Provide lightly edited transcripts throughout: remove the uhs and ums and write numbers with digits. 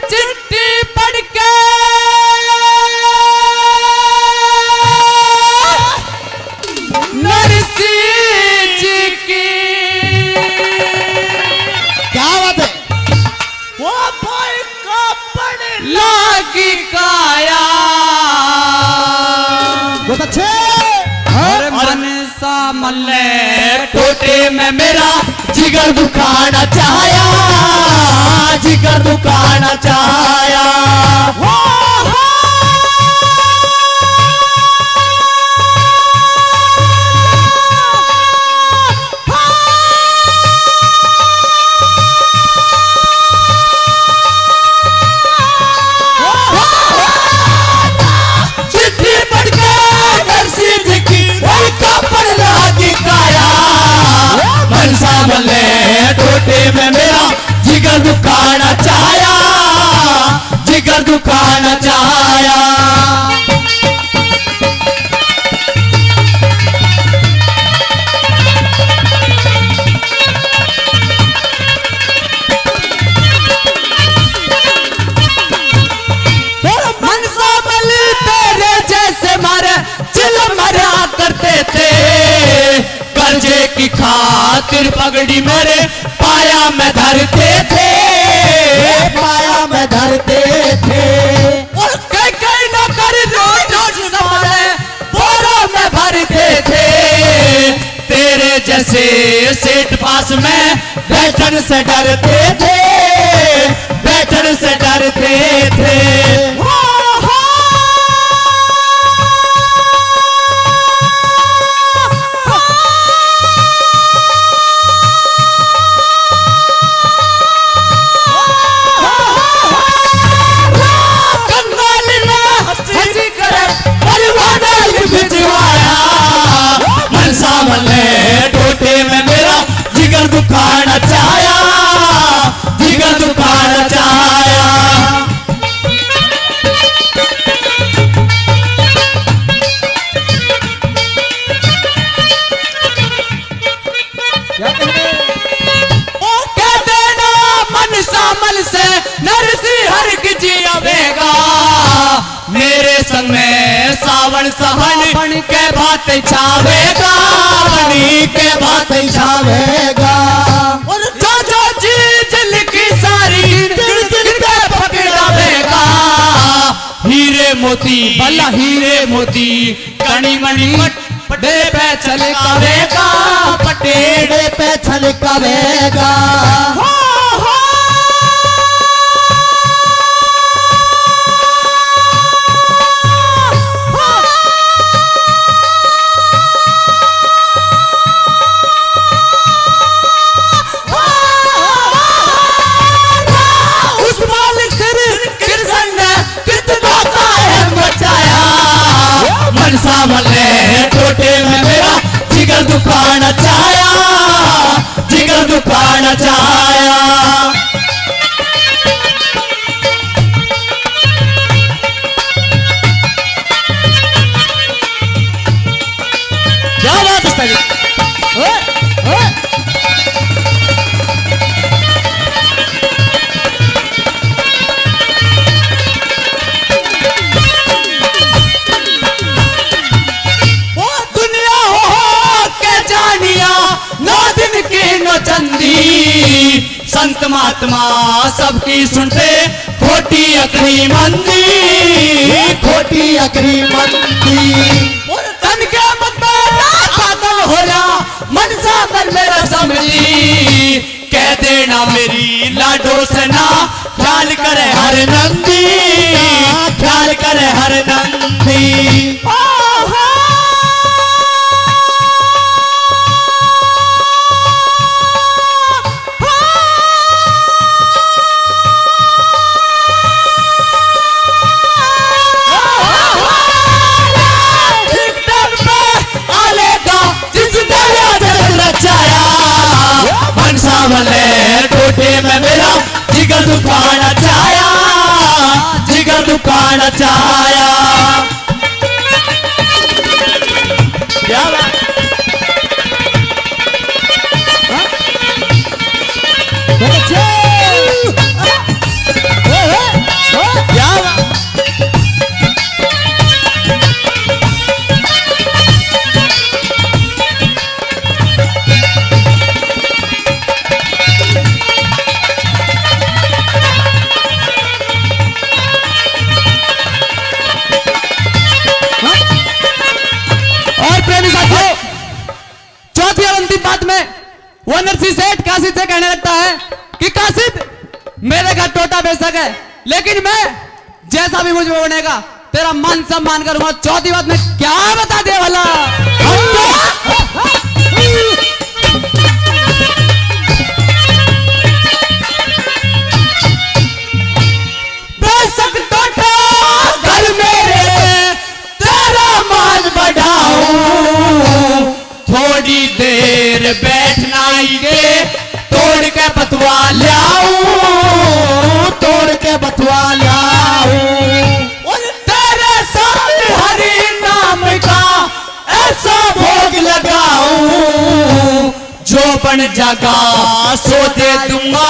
चिट्ठी पढ़ के नरसी जी की क्या बात है वो भाई का पढ़ लागी काया बहुत अच्छे और मन सा मल्ले टोटे में मेरा जिगर दुखाना चाया, जिगर दुखाना चाया। टोटे में मेरा जिगर दुखाना चाया, जिगर दुखाना चाया। मनसा बल तेरे जैसे मारे चिल मरा करते थे, कर्जे की खातिर पगड़ी मेरे पाया में धरते थे, पाया में धरते थे। और कई कई नौकर रोज संभाले बोरों में भरते थे। तेरे जैसे सेठ पास में बैठन से डरते थे, बैठन से डरते थे। टोटे में मेरा जिगर दुखाना चाया, जिगर दुखाना चाया। ओ कह देना मन सामल से नरसी हर की आवेगा, मेरे संग में सावन सहन के बात छावेगा, के बात छावेगा। और जो चीज लिखी सारी दिल दिल के पकड़ावेगा, हीरे मोती भला हीरे मोती कणी मणि पटे पे छलकावेगा, पटेड़े पे छलकावेगा। टोटे में मेरा जिगर दुखाना चाया, जिगर दुखाना चाया। क्या बात है संत महात्मा सबकी सुनते खोटी अकड़ी मंदी, खोटी अकड़ी मंदी। तन के मत पागल हो जा, मन सा कर मेरा समझी। कह देना मेरी लाडो से ना ख्याल करे हर नंदी, ख्याल करे हर नंदी। टोटे में मेरा जिगर दुखाना चाया, जिगर दुखाना चाया। क्या बात बहुत अच्छे मेरे घर टोटा बेशक है, लेकिन मैं जैसा भी मुझ में बनेगा तेरा मान सम्मान करूंगा। चौथी बात मैं क्या बता दे वाला, बेशक टोटा घर मेरे तेरा मान बढ़ाऊं, थोड़ी देर बैठना ये तोड़ के बतवा लाऊं, तोड़ के बतवा लाऊं, तेरे सामने हरि नाम का ऐसा भोग लगाऊं, जो बन जागा सो दे दूंगा,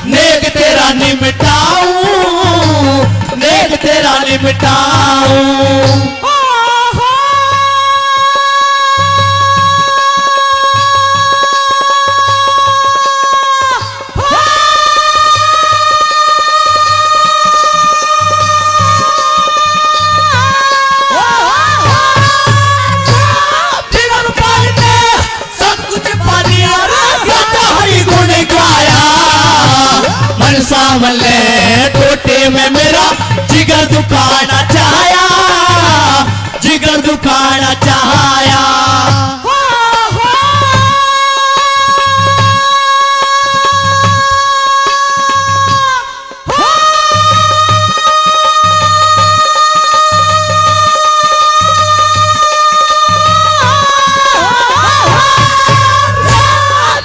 नेक तेरा निमटाऊं, नेक तेरा निमटाऊं। सामले टोटे में मेरा जिगर दुखाना चाहया, जिगर दुखाना चाहया।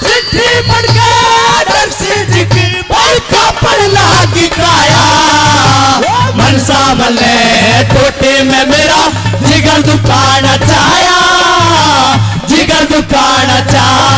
चिट्ठी पढ़ के डर से जिक्र पढ़ लागी काया, मनसा मले टोटे में मेरा जिगर दुखाना चाहया, जिगर दुखाना चाहया।